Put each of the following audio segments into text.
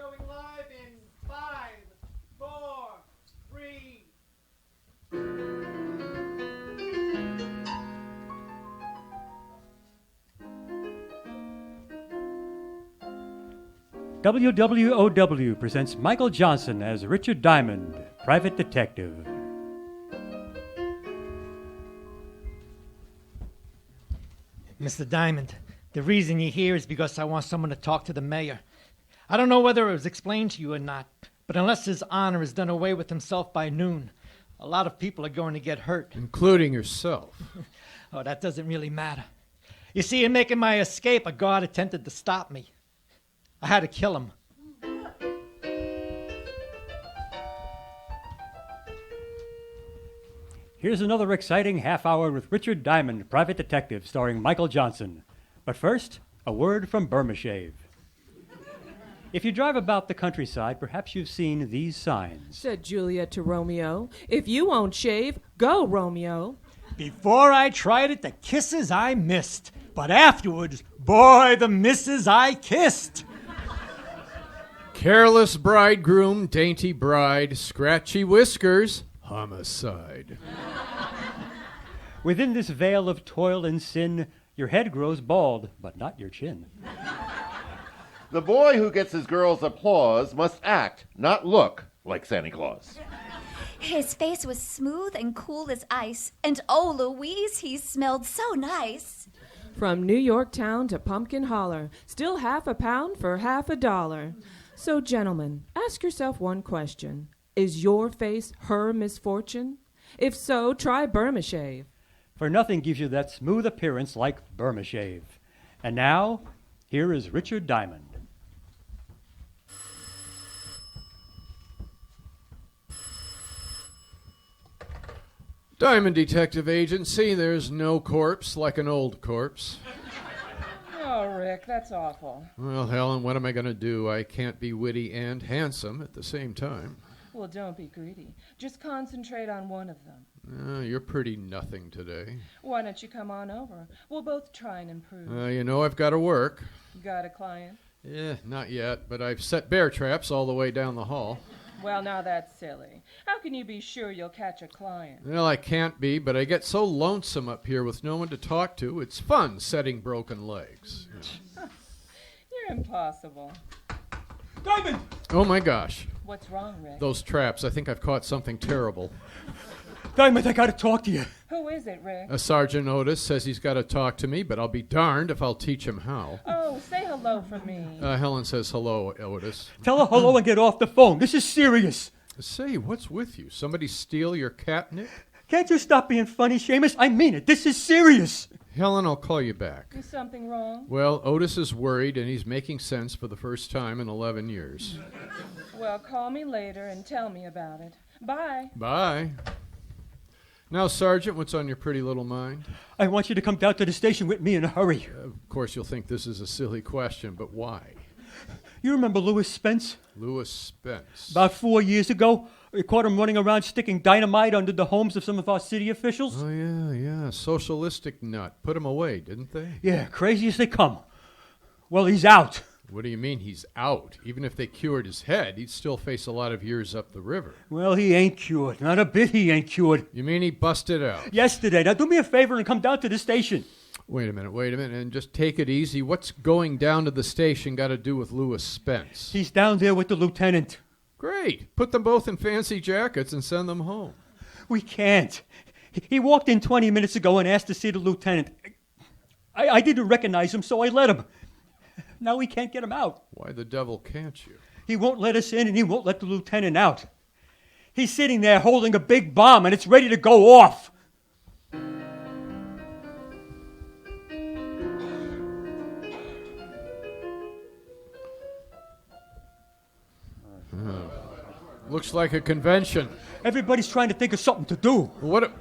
Going live in 5, 4, 3. W.W.O.W. presents Michael Johnson as Richard Diamond, private detective. Mr. Diamond, the reason you're here is because I want someone to talk to the mayor. I don't know whether it was explained to you or not, but unless his honor is done away with himself by noon, a lot of people are going to get hurt. Including yourself. Oh, that doesn't really matter. You see, in making my escape, a guard attempted to stop me. I had to kill him. Here's another exciting half hour with Richard Diamond, private detective, starring Michael Johnson. But first, a word from Burma Shave. If you drive about the countryside, perhaps you've seen these signs. Said Julia to Romeo, "If you won't shave, go, Romeo." Before I tried it, the kisses I missed. But afterwards, boy, the misses I kissed. Careless bridegroom, dainty bride, scratchy whiskers, homicide. Within this veil of toil and sin, your head grows bald, but not your chin. The boy who gets his girl's applause must act, not look, like Santa Claus. His face was smooth and cool as ice, and oh, Louise, he smelled so nice. From New York town to Pumpkin Holler, still half a pound for $50. So, gentlemen, ask yourself one question. Is your face her misfortune? If so, try Burma Shave. For nothing gives you that smooth appearance like Burma Shave. And now, here is Richard Diamond. Diamond Detective Agency, there's no corpse like an old corpse. Oh, Rick, that's awful. Well, Helen, what am I going to do? I can't be witty and handsome at the same time. Well, don't be greedy. Just concentrate on one of them. You're pretty nothing today. Why don't you come on over? We'll both try and improve. You know I've got to work. Got a client? Not yet, but I've set bear traps all the way down the hall. Well, now that's silly. How can you be sure you'll catch a client? Well, I can't be, but I get so lonesome up here with no one to talk to. It's fun setting broken legs. You're impossible. Diamond! Oh, my gosh. What's wrong, Rick? Those traps. I think I've caught something terrible. Diamond, I gotta talk to you. Who is it, Rick? Sergeant Otis says he's got to talk to me, but I'll be darned if I'll teach him how. Oh, say hello for me. Helen says hello, Otis. Tell her hello and get off the phone. This is serious. Say, what's with you? Somebody steal your catnip? Can't you stop being funny, Seamus? I mean it. This is serious. Helen, I'll call you back. Is something wrong? Well, Otis is worried, and he's making sense for the first time in 11 years. Well, call me later and tell me about it. Bye. Bye. Now, Sergeant, what's on your pretty little mind? I want you to come down to the station with me in a hurry. Of course, you'll think this is a silly question, but why? You remember Louis Spence? Louis Spence. About 4 years ago, we caught him running around sticking dynamite under the homes of some of our city officials. Oh, yeah. Socialistic nut. Put him away, didn't they? Yeah, crazy as they come. Well, he's out. What do you mean he's out? Even if they cured his head, he'd still face a lot of years up the river. Well, he ain't cured. Not a bit he ain't cured. You mean he busted out? Yesterday. Now, do me a favor and come down to the station. Wait a minute, and just take it easy. What's going down to the station got to do with Louis Spence? He's down there with the lieutenant. Great. Put them both in fancy jackets and send them home. We can't. He walked in 20 minutes ago and asked to see the lieutenant. I didn't recognize him, so I let him. Now we can't get him out. Why the devil can't you? He won't let us in, and he won't let the lieutenant out. He's sitting there holding a big bomb, and it's ready to go off. Looks like a convention. Everybody's trying to think of something to do.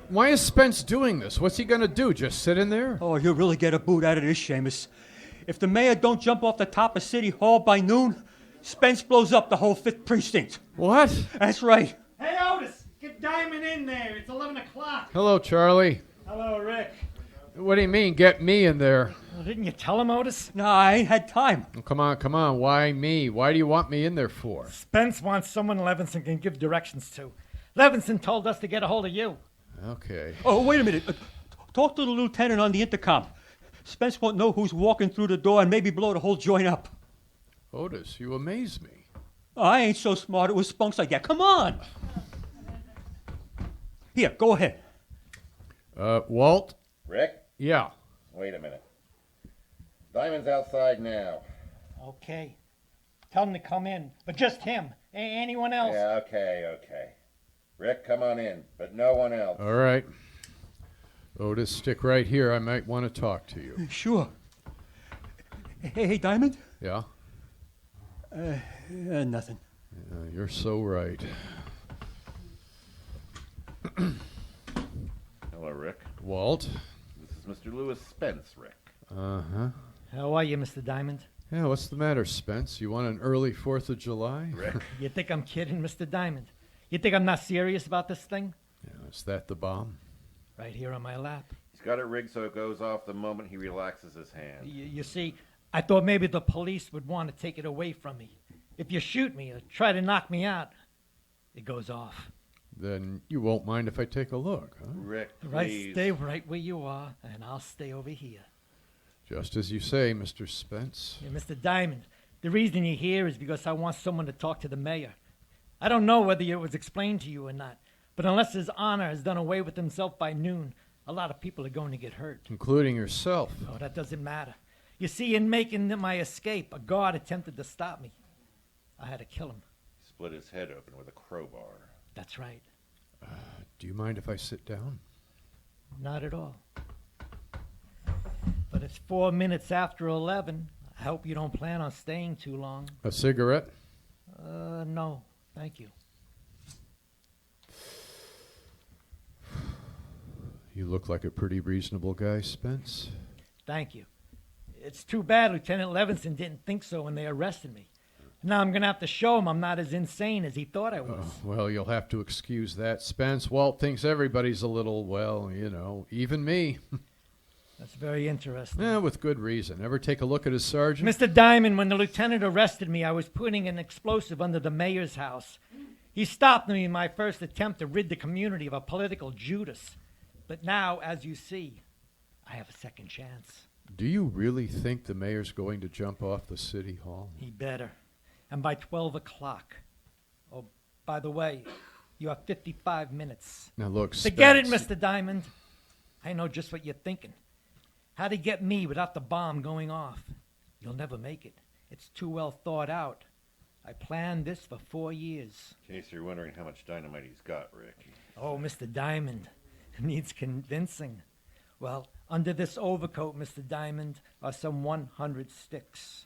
Why is Spence doing this? What's he going to do? Just sit in there? Oh, he'll really get a boot out of this, Seamus. If the mayor don't jump off the top of City Hall by noon, Spence blows up the whole 5th precinct. What? That's right. Hey, Otis, get Diamond in there. It's 11 o'clock. Hello, Charlie. Hello, Rick. What do you mean, get me in there? Well, didn't you tell him, Otis? No, I ain't had time. Oh, come on. Why me? Why do you want me in there for? Spence wants someone Levinson can give directions to. Levinson told us to get a hold of you. Okay. Oh, wait a minute. Talk to the lieutenant on the intercom. Spence won't know who's walking through the door and maybe blow the whole joint up. Otis, you amaze me. I ain't so smart it was spunks like that. Come on. Here, go ahead. Walt? Rick, Yeah. wait a minute. Diamond's outside now. Okay. Tell him to come in, but just him. Anyone else? Yeah, okay. Rick, come on in, but no one else. All right. Otis, stick right here. I might want to talk to you. Sure. Hey, Diamond? Yeah? Nothing. You're so right. Hello, Rick. Walt? This is Mr. Lewis Spence, Rick. Uh-huh. How are you, Mr. Diamond? Yeah, what's the matter, Spence? You want an early 4th of July? Rick. You think I'm kidding, Mr. Diamond? You think I'm not serious about this thing? Yeah, is that the bomb? Right here on my lap. He's got it rigged so it goes off the moment he relaxes his hand. You see, I thought maybe the police would want to take it away from me. If you shoot me or try to knock me out, it goes off. Then you won't mind if I take a look, huh? Rick, Right, please. stay right where you are, and I'll stay over here. Just as you say, Mr. Spence. Yeah, Mr. Diamond, the reason you're here is because I want someone to talk to the mayor. I don't know whether it was explained to you or not, but unless his honor has done away with himself by noon, a lot of people are going to get hurt. Including yourself. Oh, that doesn't matter. You see, in making my escape, a guard attempted to stop me. I had to kill him. Split his head open with a crowbar. That's right. Do you mind if I sit down? Not at all. But it's 4 minutes after 11. I hope you don't plan on staying too long. A cigarette? No, thank you. You look like a pretty reasonable guy, Spence. Thank you. It's too bad Lieutenant Levinson didn't think so when they arrested me. Now I'm going to have to show him I'm not as insane as he thought I was. Well, you'll have to excuse that, Spence. Walt thinks everybody's a little, well, even me. That's very interesting. Yeah, with good reason. Ever take a look at his sergeant? Mr. Diamond, when the lieutenant arrested me, I was putting an explosive under the mayor's house. He stopped me in my first attempt to rid the community of a political Judas. But now, as you see, I have a second chance. Do you really think the mayor's going to jump off the city hall? He better. And by 12 o'clock. Oh, by the way, you have 55 minutes. Now look, Spence. Forget it, Mr. Diamond. I know just what you're thinking. How to get me without the bomb going off. You'll never make it. It's too well thought out. I planned this for 4 years. In case you're wondering how much dynamite he's got, Rick. Oh, Mr. Diamond. Needs convincing. Well, under this overcoat, Mr. Diamond, are some 100 sticks.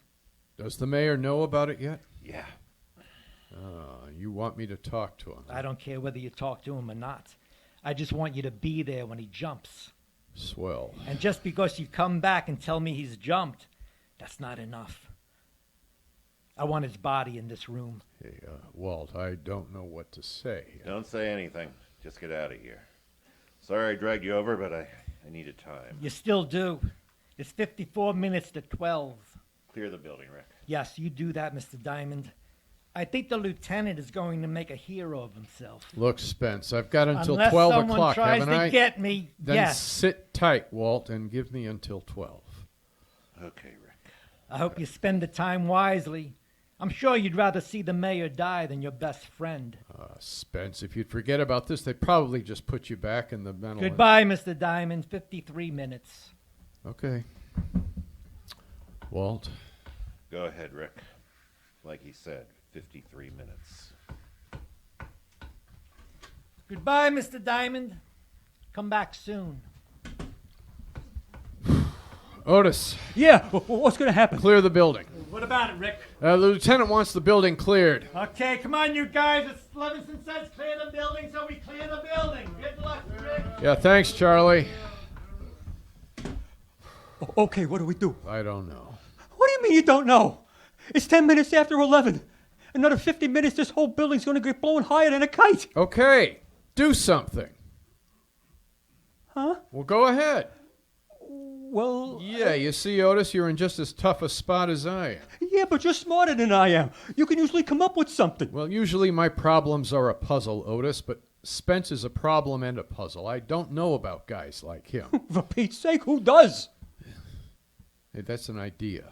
Does the mayor know about it yet? Yeah. You want me to talk to him? I don't care whether you talk to him or not. I just want you to be there when he jumps. Swell. And just because you come back and tell me he's jumped, that's not enough. I want his body in this room. Hey, Walt, I don't know what to say. Don't say anything. Just get out of here. Sorry I dragged you over, but I needed time. You still do. It's 54 minutes to 12. Clear the building, Rick. Yes, you do that, Mr. Diamond. I think the lieutenant is going to make a hero of himself. Look, Spence, I've got until Unless 12 someone o'clock, tries haven't to I? get me, Then yes. sit tight, Walt, and give me until 12. Okay, Rick. I hope you spend the time wisely. I'm sure you'd rather see the mayor die than your best friend. Spence, if you'd forget about this, they'd probably just put you back in the mental... Goodbye, Mr. Diamond. 53 minutes. Okay. Walt? Go ahead, Rick. Like he said, 53 minutes. Goodbye, Mr. Diamond. Come back soon. Otis, Yeah, what's going to happen? clear the building. What about it, Rick? The lieutenant wants the building cleared. Okay, come on, you guys. It's Levinson says clear the building, so we clear the building. Good luck, Rick. Yeah, thanks, Charlie. Okay, what do we do? I don't know. What do you mean you don't know? It's 10 minutes after 11. Another 50 minutes, this whole building's going to get blown higher than a kite. Okay, do something. Huh? Well, go ahead. Well... Yeah, you see, Otis, you're in just as tough a spot as I am. Yeah, but you're smarter than I am. You can usually come up with something. Well, usually my problems are a puzzle, Otis, but Spence is a problem and a puzzle. I don't know about guys like him. For Pete's sake, who does? Hey, that's an idea.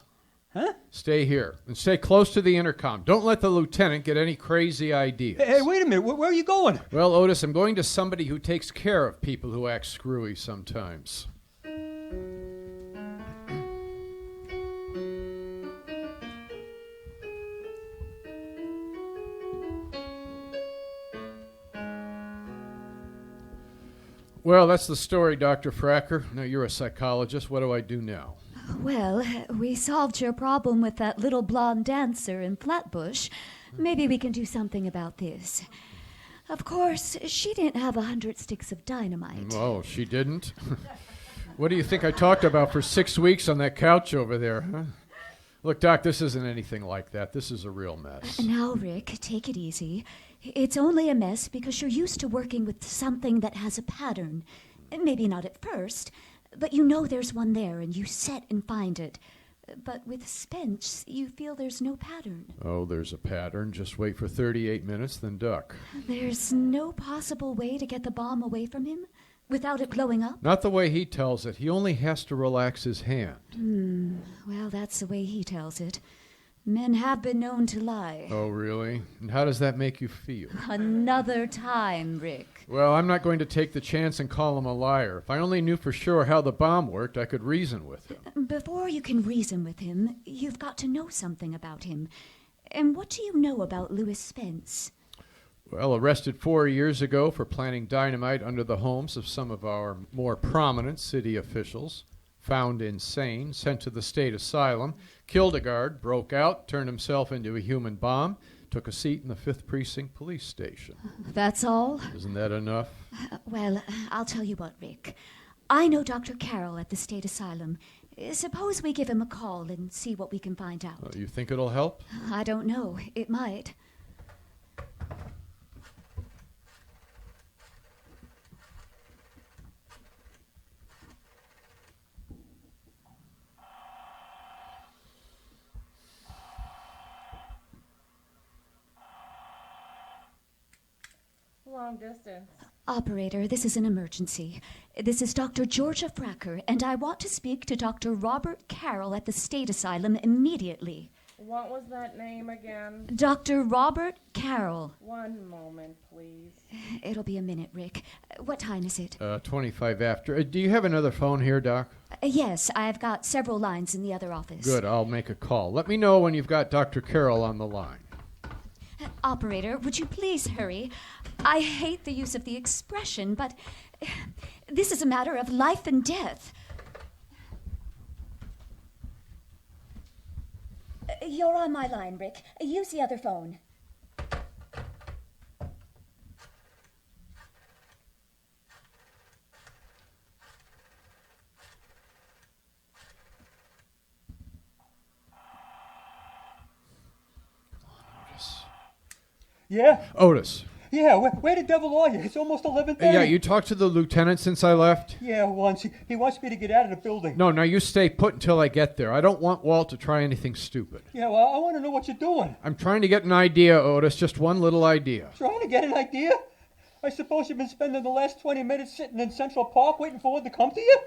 Huh? Stay here and stay close to the intercom. Don't let the lieutenant get any crazy ideas. Hey, wait a minute. Where are you going? Well, Otis, I'm going to somebody who takes care of people who act screwy sometimes. Well, that's the story, Dr. Fracker. Now, you're a psychologist. What do I do now? Well, we solved your problem with that little blonde dancer in Flatbush. Maybe we can do something about this. Of course, she didn't have 100 sticks of dynamite. Oh, she didn't? What do you think I talked about for 6 weeks on that couch over there, huh? Look, Doc, this isn't anything like that. This is a real mess. Now, Rick, take it easy. It's only a mess because you're used to working with something that has a pattern. Maybe not at first, but you know there's one there and you set and find it. But with Spence, you feel there's no pattern. Oh, there's a pattern. Just wait for 38 minutes, then duck. There's no possible way to get the bomb away from him without it blowing up? Not the way he tells it. He only has to relax his hand. Well, that's the way he tells it. Men have been known to lie. Oh, really? And how does that make you feel? Another time, Rick. Well, I'm not going to take the chance and call him a liar. If I only knew for sure how the bomb worked, I could reason with him. Before you can reason with him, you've got to know something about him. And what do you know about Louis Spence? Well, arrested 4 years ago for planting dynamite under the homes of some of our more prominent city officials. Found insane, sent to the state asylum, killed a guard, broke out, turned himself into a human bomb, took a seat in the 5th Precinct police station. That's all? Isn't that enough? Well, I'll tell you what, Rick. I know Dr. Carroll at the state asylum. Suppose we give him a call and see what we can find out. You think it'll help? I don't know. It might. Long distance. Operator, this is an emergency. This is Dr. Georgia Fracker, and I want to speak to Dr. Robert Carroll at the state asylum immediately. What was that name again? Dr. Robert Carroll. 1 moment, please. It'll be a minute, Rick. What time is it? 25 after. Do you have another phone here, Doc? Yes, I've got several lines in the other office. Good, I'll make a call. Let me know when you've got Dr. Carroll on the line. Operator, would you please hurry? I hate the use of the expression, but this is a matter of life and death. You're on my line, Rick. Use the other phone. Yeah? Otis. Yeah, where the devil are you? It's almost 11:30. Yeah, you talked to the lieutenant since I left? Yeah, once. He wants me to get out of the building. No, now you stay put until I get there. I don't want Walt to try anything stupid. Yeah, well, I want to know what you're doing. I'm trying to get an idea, Otis, just one little idea. Trying to get an idea? I suppose you've been spending the last 20 minutes sitting in Central Park waiting for word to come to you?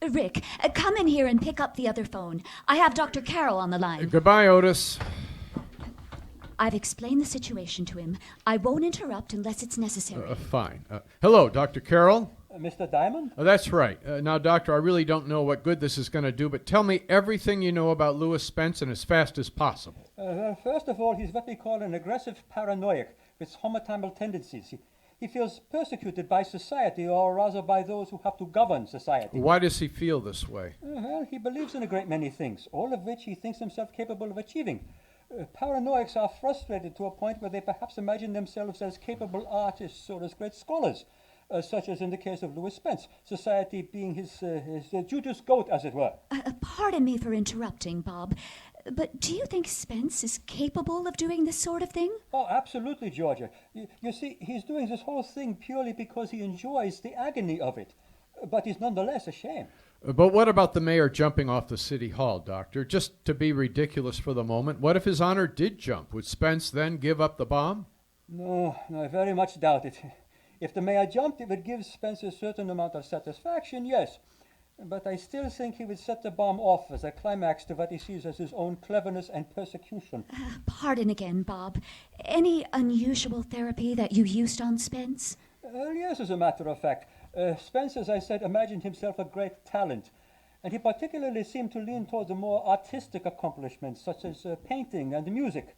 Rick, come in here and pick up the other phone. I have Dr. Carroll on the line. Goodbye, Otis. I've explained the situation to him. I won't interrupt unless it's necessary. Fine. Hello, Dr. Carroll? Mr. Diamond? That's right. Now, Doctor, I really don't know what good this is going to do, but tell me everything you know about Louis Spence and as fast as possible. First of all, he's what we call an aggressive paranoiac with homicidal tendencies. He feels persecuted by society, or rather by those who have to govern society. Why does he feel this way? Well, he believes in a great many things, all of which he thinks himself capable of achieving. Paranoics are frustrated to a point where they perhaps imagine themselves as capable artists or as great scholars, such as in the case of Louis Spence, society being his Judas goat, as it were. Pardon me for interrupting, Bob, but do you think Spence is capable of doing this sort of thing? Oh, absolutely, Georgia. You see, he's doing this whole thing purely because he enjoys the agony of it, but he's nonetheless ashamed. But what about the mayor jumping off the city hall, Doctor? Just to be ridiculous for the moment, what if His Honor did jump? Would Spence then give up the bomb? No, I very much doubt it. If the mayor jumped, it would give Spence a certain amount of satisfaction, yes. But I still think he would set the bomb off as a climax to what he sees as his own cleverness and persecution. Pardon again, Bob. Any unusual therapy that you used on Spence? Yes, as a matter of fact. Spence, as I said, imagined himself a great talent, and he particularly seemed to lean toward the more artistic accomplishments, such as painting and music.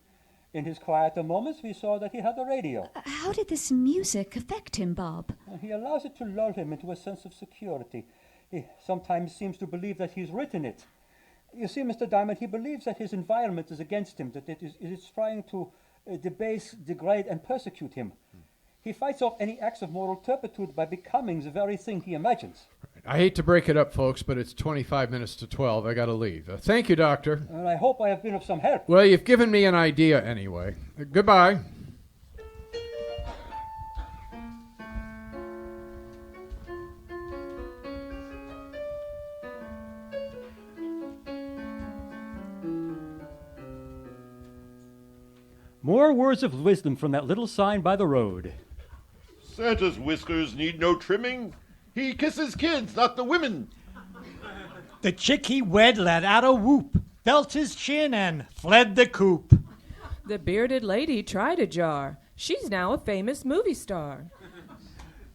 In his quieter moments, we saw that he had a radio. How did this music affect him, Bob? He allows it to lull him into a sense of security. He sometimes seems to believe that he's written it. You see, Mr. Diamond, he believes that his environment is against him, that it is trying to debase, degrade, and persecute him. He fights off any acts of moral turpitude by becoming the very thing he imagines. I hate to break it up, folks, but it's 25 minutes to 12. I got to leave. Thank you, Doctor. And I hope I have been of some help. Well, you've given me an idea anyway. Goodbye. More words of wisdom from that little sign by the road. Santa's whiskers need no trimming. He kisses kids, not the women. The chick he wed let out a whoop, felt his chin, and fled the coop. The bearded lady tried a jar. She's now a famous movie star.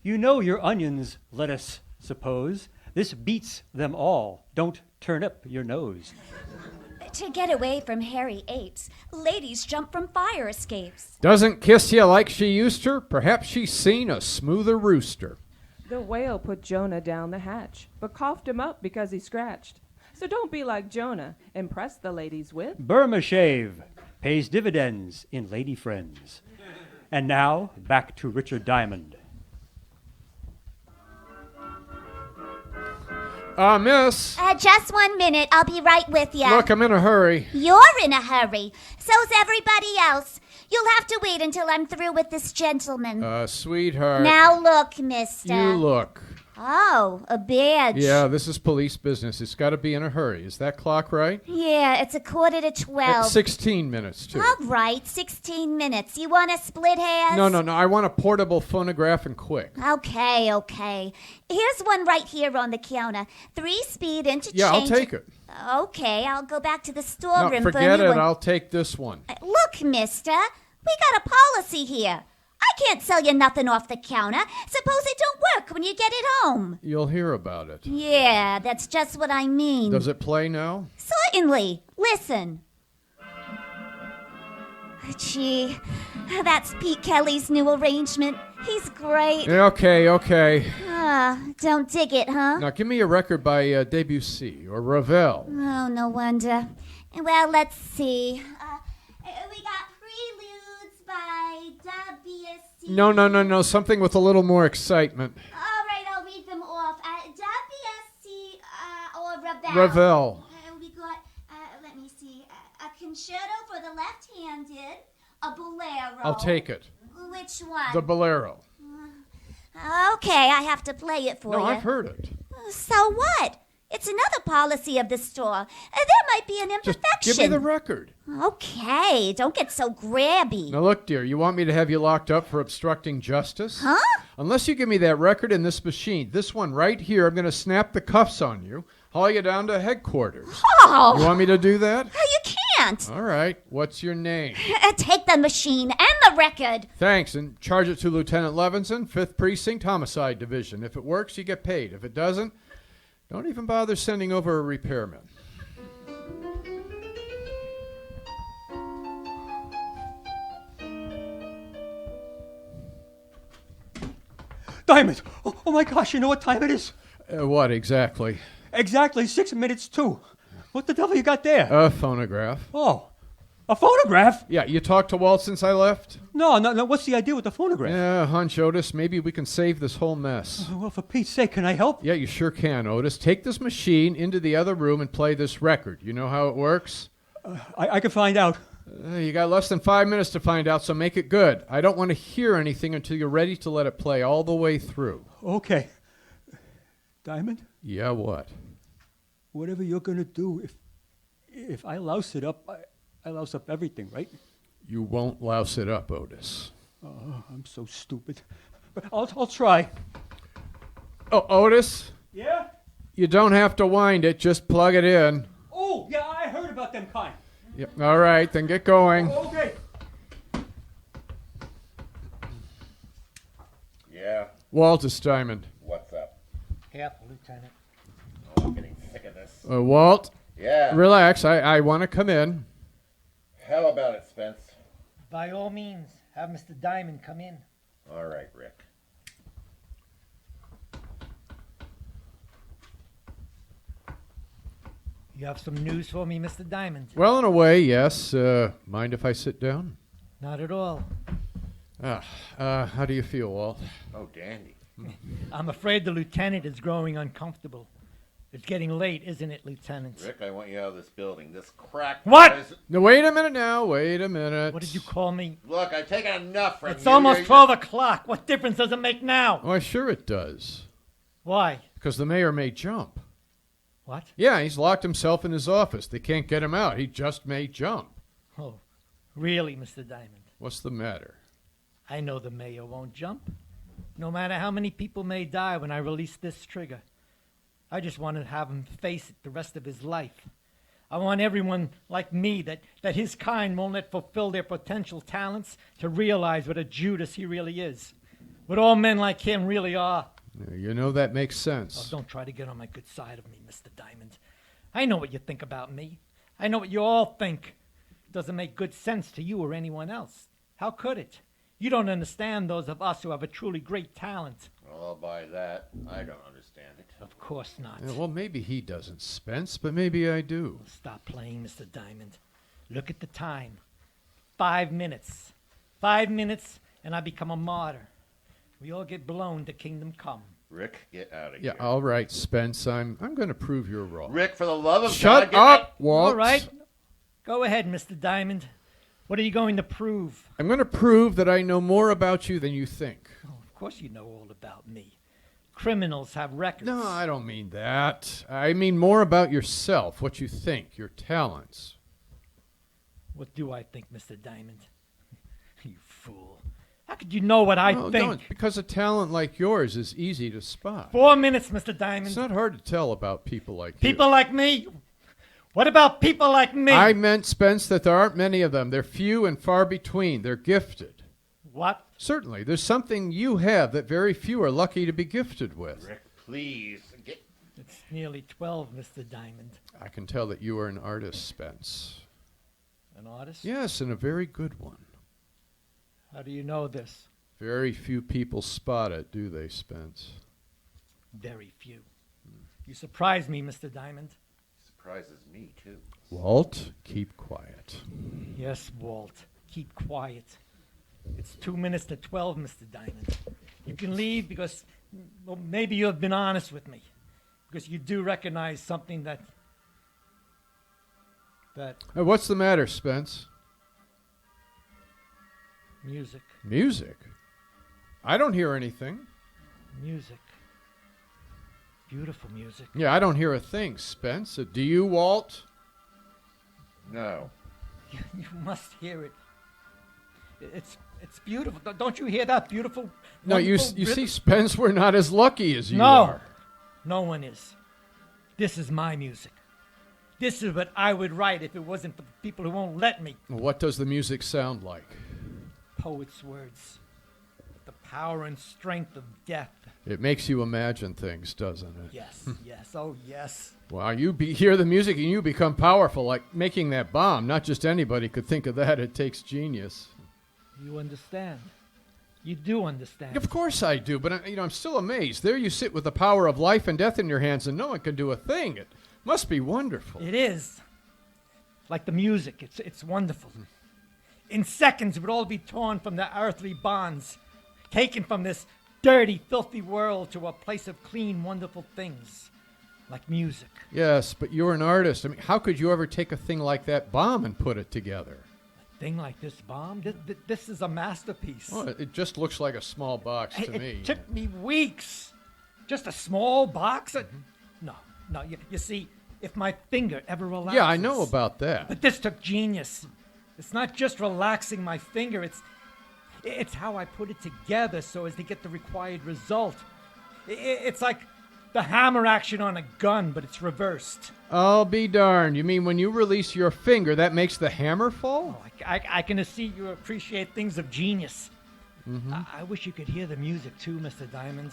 You know your onions, let us suppose. This beats them all. Don't turn up your nose. To get away from hairy apes, ladies jump from fire escapes. Doesn't kiss you like she used to? Perhaps she's seen a smoother rooster. The whale put Jonah down the hatch, but coughed him up because he scratched. So don't be like Jonah. Impress the ladies with Burma Shave pays dividends in lady friends. And now, back to Richard Diamond. Miss. Just 1 minute. I'll be right with you. Look, I'm in a hurry. You're in a hurry. So's everybody else. You'll have to wait until I'm through with this gentleman. Sweetheart. Now look, mister. You look. Oh, a badge. Yeah, this is police business. It's got to be in a hurry. Is that clock right? Yeah, it's 11:45. 16 minutes, too. All right, 16 minutes. You want to split hairs? No. I want a portable phonograph and quick. Okay. Here's one right here on the counter. 3-speed interchange. Yeah, I'll take it. Okay, I'll go back to the No, storeroom for a forget new it. one. I'll take this one. Look, mister, we got a policy here. I can't sell you nothing off the counter. Suppose it don't work when you get it home. You'll hear about it. Yeah, that's just what I mean. Does it play now? Certainly. Listen. Gee, that's Pete Kelly's new arrangement. He's great. Okay. Don't dig it, huh? Now, give me a record by Debussy or Ravel. Oh, no wonder. Well, let's see. We got Preludes by W.W.O.W. No. Something with a little more excitement. All right, I'll read them off. W.S.C. Or Ravel. Ravel. We got, let me see, a concerto for the left-handed, a bolero. I'll take it. Which one? The bolero. Okay, I have to play it for No, you. I've heard it. So what? It's another policy of the store. There might be an Just imperfection. give me the record. Okay, don't get so grabby. Now, look, dear, you want me to have you locked up for obstructing justice? Huh? Unless you give me that record in this machine, this one right here, I'm going to snap the cuffs on you, haul you down to headquarters. Oh! You want me to do that? You can't. All right. What's your name? Take the machine and the record. Thanks, and charge it to Lieutenant Levinson, 5th Precinct Homicide Division. If it works, you get paid. If it doesn't, don't even bother sending over a repairman. Diamond! Oh my gosh, you know what time it is? What exactly? Exactly 6 minutes to. What the devil you got there? A phonograph. Oh, a phonograph? Yeah, you talked to Walt since I left? No, what's the idea with the phonograph? Yeah, hunch, Otis. Maybe we can save this whole mess. Well, for Pete's sake, can I help? Yeah, you sure can, Otis. Take this machine into the other room and play this record. You know how it works? I can find out. You got less than 5 minutes to find out, so make it good. I don't want to hear anything until you're ready to let it play all the way through. Okay. Diamond? Yeah, what? whatever you're gonna do, if I louse it up, I louse up everything, right? You won't louse it up, Otis. Oh, I'm so stupid. But I'll try. Oh, Otis, Yeah? you don't have to wind it. Just plug it in. Oh, yeah, I heard about them kind. Yep. All right, then get going. Okay. Yeah, Waltus Diamond. what's up? Careful, Lieutenant. Oh, I'm getting sick of this. Walt, Yeah. relax. I want to come in. How about it, Spence? By all means, have Mr. Diamond come in. All right, Rick. You have some news for me, Mr. Diamond? Well, in a way, yes. Mind if I sit down? Not at all. How do you feel, Walt? Oh, dandy. I'm afraid the lieutenant is growing uncomfortable. It's getting late, isn't it, Lieutenant? Rick, I want you out of this building. This crack. What? No, wait a minute now. Wait a minute. What did you call me? Look, I've taken enough from It's you. almost You're- 12 o'clock. What difference does it make now? Why, sure it does. Why? Because the mayor may jump. What? Yeah, he's locked himself in his office. They can't get him out. He just may jump. Oh, really, Mr. Diamond? What's the matter? I know the mayor won't jump. No matter how many people may die when I release this trigger. I just want to have him face it the rest of his life. I want everyone like me that his kind won't let fulfill their potential talents to realize what a Judas he really is. What all men like him really are. You know that makes Oh, sense. don't try to get on my good side of me, Mr. Diamond. I know what you think about me. I know what you all think. It doesn't make good sense to you or anyone else. How could it? You don't understand those of us who have a truly great talent. I'll buy that. I don't understand it. Of course not. Well, maybe he doesn't, Spence, but maybe I do. Stop playing, Mr. Diamond. Look at the time. 5 minutes. 5 minutes, and I become a martyr. We all get blown to kingdom come. Rick, get out of Yeah, here. all right, Spence. I'm going to prove you're wrong. Rick, for the love of Shut God, get up, out. Walt. All right. Go ahead, Mr. Diamond. What are you going to prove? I'm going to prove that I know more about you than you think. Oh, of course you know all about me. Criminals have records. No, I don't mean that. I mean more about yourself, what you think, your talents. What do I think, Mr. Diamond? You fool. How could you know what I No, think? don't, because a talent like yours is easy to spot. 4 minutes, Mr. Diamond. It's not hard to tell about people like you. People like me? What about people like me? I meant, Spence, that there aren't many of them. They're few and far between. They're gifted. What? Certainly, there's something you have that very few are lucky to be gifted with. Rick, please. Get. It's nearly 12, Mr. Diamond. I can tell that you are an artist, Spence. An artist? Yes, and a very good one. How do you know this? Very few people spot it, do they, Spence? Very few. You surprise me, Mr. Diamond. Surprises me, too. Walt, keep quiet. Yes, Walt. Keep quiet. It's 2 minutes to 12, Mr. Diamond. You can leave because, well, maybe you have been honest with me. Because you do recognize something that... What's the matter, Spence? Music. Music? I don't hear anything. Music. Beautiful music. Yeah, I don't hear a thing, Spence. Do you, Walt? No. You must hear it. It's beautiful. Don't you hear that beautiful? No, you wonderful see, rhythm? Spence, we're not as lucky as you No. are. No one is. This is my music. This is what I would write if it wasn't for the people who won't let me. What does the music sound like? Poet's words. The power and strength of death. It makes you imagine things, doesn't it? Yes, yes, oh yes. Wow, hear the music and you become powerful, like making that bomb. Not just anybody could think of that. It takes genius. You understand. You do understand. Of course I do, but I'm still amazed. There you sit with the power of life and death in your hands, and no one can do a thing. It must be wonderful. It is. Like the music, it's wonderful. In seconds, it would all be torn from their earthly bonds, taken from this dirty, filthy world to a place of clean, wonderful things, like music. Yes, but you're an artist. I mean, how could you ever take a thing like that bomb and put it together? A thing like this bomb, this is a masterpiece. Well, it just looks like a small box to It me. took me weeks. Just a small box? No, you see, if my finger ever relaxes. Yeah, I know about that. But this took genius. It's not just relaxing my finger, it's how I put it together so as to get the required result. It's like the hammer action on a gun, but it's reversed. I'll be darned. You mean when you release your finger, that makes the hammer fall? Oh, I can see you appreciate things of genius. Mm-hmm. I wish you could hear the music too, Mr. Diamond.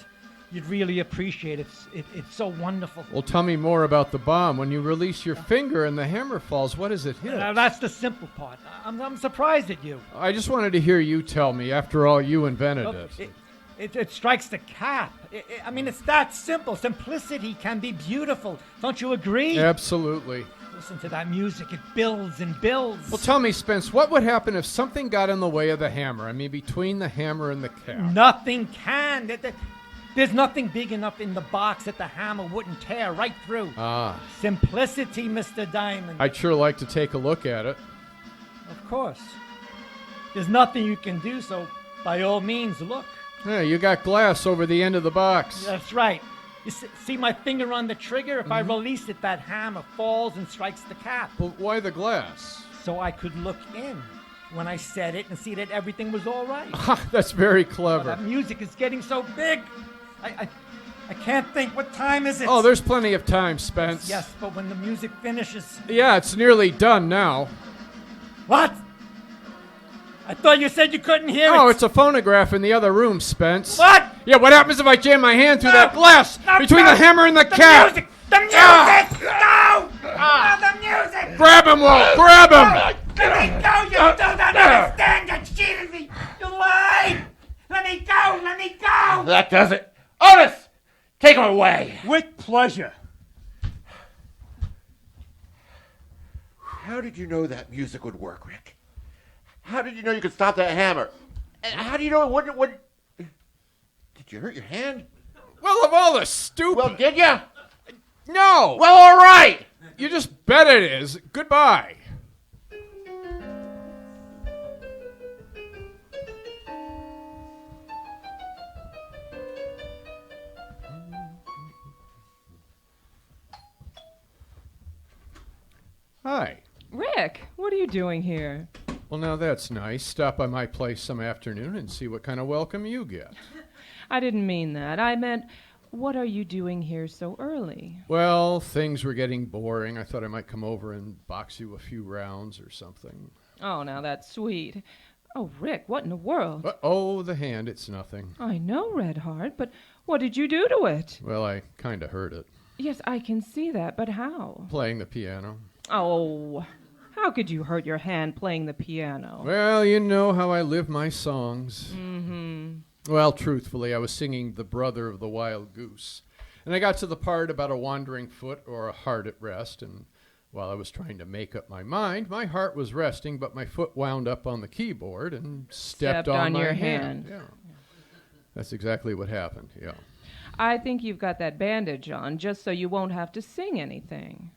You'd really appreciate it. It's so wonderful. Well, tell me more about the bomb. When you release your finger and the hammer falls, what does it hit? That's the simple part. I'm surprised at you. I just wanted to hear you tell me. After all, you invented Look, it. it strikes the cap. I mean, it's that simple. Simplicity can be beautiful. Don't you agree? Absolutely. Listen to that music. It builds and builds. Well, tell me, Spence, what would happen if something got in the way of the hammer? I mean, between the hammer and the cap. Nothing can. There's nothing big enough in the box that the hammer wouldn't tear right through. Ah. Simplicity, Mr. Diamond. I'd sure like to take a look at it. Of course. There's nothing you can do, so by all means, look. Hey, you got glass over the end of the box. That's right. You see my finger on the trigger? If I release it, that hammer falls and strikes the cap. Well, why the glass? So I could look in when I said it and see that everything was all right. That's very Oh, clever. that music is getting so big. I can't think. What time is it? Oh, there's plenty of time, Spence. Yes, but when the music finishes... Yeah, it's nearly done now. What? I thought you said you couldn't hear it. Oh, it's a phonograph in the other room, Spence. What? Yeah, what happens if I jam my hand through that glass No, between no. the hammer and the The cap? music! The music! No! No, the music! Grab him, Walt! Grab him! Let me go! You don't understand! You cheated me! You lied! Let me go! Let me go! That does it. Otis! Take him away. With pleasure. How did you know that music would work, Rick? How did you know you could stop that hammer? And how do you know it wouldn't... Did you hurt your hand? Well, of all the stupid... Well, did you? no! Well, all right. You just bet it is. Goodbye. Hi. Rick, what are you doing here? Well, now that's nice. Stop by my place some afternoon and see what kind of welcome you get. I didn't mean that. I meant, what are you doing here so early? Well, things were getting boring. I thought I might come over and box you a few rounds or something. Oh, now that's sweet. Oh, Rick, what in the world? Oh, the hand, it's nothing. I know, Red Heart, but what did you do to it? Well, I kind of hurt it. Yes, I can see that, but how? Playing the piano. Oh, how could you hurt your hand playing the piano? Well, you know how I live my songs. Mm-hmm. Well, truthfully, I was singing The Brother of the Wild Goose. And I got to the part about a wandering foot or a heart at rest, and while I was trying to make up my mind, my heart was resting, but my foot wound up on the keyboard and stepped on my your hand. Yeah. That's exactly what happened, yeah. I think you've got that bandage on just so you won't have to sing anything.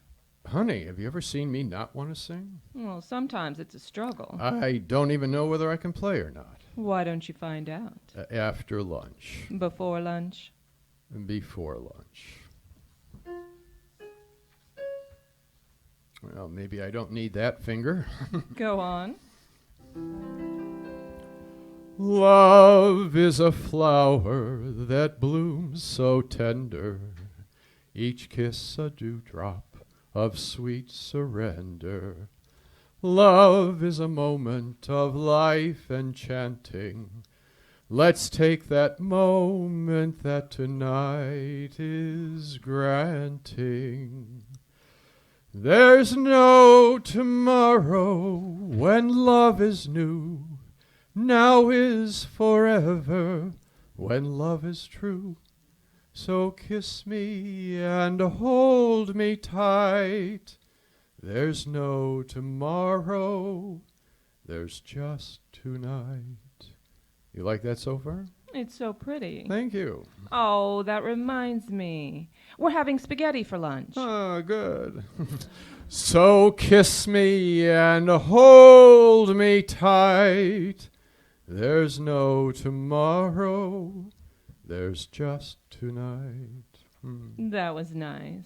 Honey, have you ever seen me not want to sing? Well, sometimes it's a struggle. I don't even know whether I can play or not. Why don't you find out? After lunch. Before lunch? Before lunch. Well, maybe I don't need that finger. Go on. Love is a flower that blooms so tender, each kiss a dewdrop of sweet surrender. Love is a moment of life enchanting. Let's take that moment that tonight is granting. There's no tomorrow when love is new. Now is forever when love is true. So kiss me and hold me tight. There's no tomorrow, there's just tonight. You like that so far? It's so pretty. Thank you. Oh, that reminds me. We're having spaghetti for lunch. Ah, good. So kiss me and hold me tight. There's no tomorrow, there's just tonight. That was nice.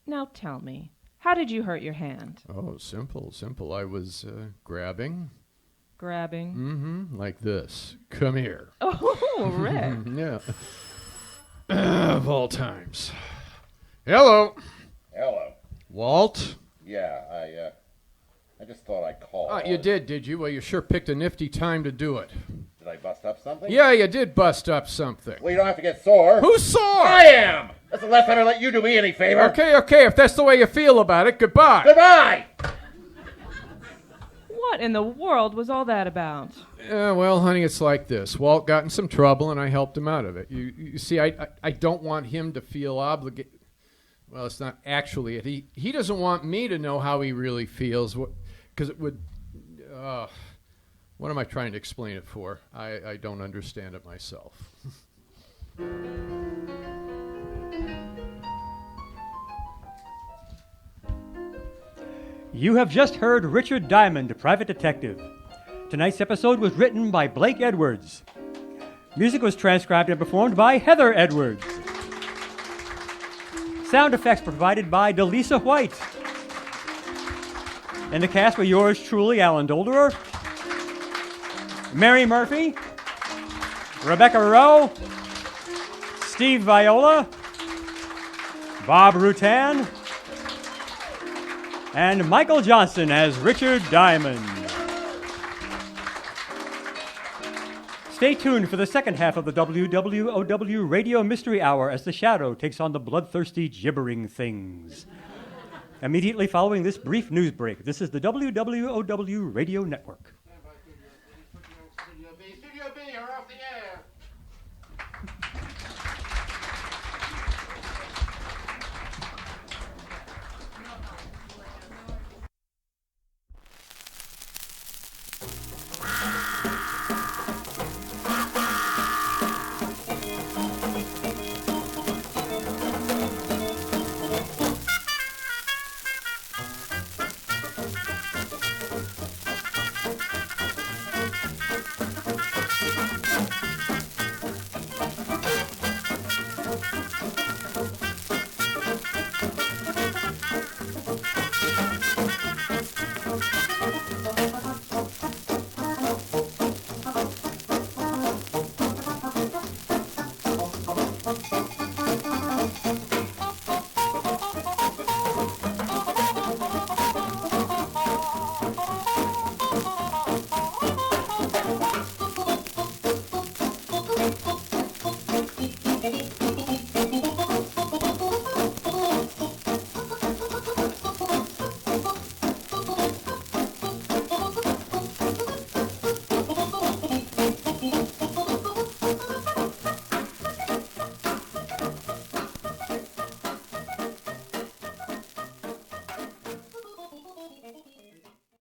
Now tell me, How did you hurt your hand? Oh, simple. I was grabbing. Grabbing. Like this. Come here. Oh, Rick. Yeah. Of all times. Hello. Hello. Walt? Yeah, I just thought I'd call. Oh, you did you? Well, you sure picked a nifty time to do it. Did I bust up something? Yeah, you did bust up something. Well, you don't have to get sore. Who's sore? I am! That's the last time I let you do me any favor. Okay, if that's the way you feel about it, goodbye. Goodbye! What in the world was all that about? Well, honey, it's like this. Walt got in some trouble, and I helped him out of it. You see, I don't want him to feel obligated. Well, it's not actually it. He doesn't want me to know how he really feels, because it would... what am I trying to explain it for? I don't understand it myself. You have just heard Richard Diamond, Private Detective. Tonight's episode was written by Blake Edwards. Music was transcribed and performed by Heather Edwards. Sound effects provided by DeLisa White. And the cast were yours truly, Alan Dolderer, Mary Murphy, Rebecca Rowe, Steve Viola, Bob Rutan, and Michael Johnson as Richard Diamond. Stay tuned for the second half of the W.W.O.W. Radio Mystery Hour as the Shadow takes on the bloodthirsty gibbering things. Immediately following this brief news break, this is the W.W.O.W. Radio Network.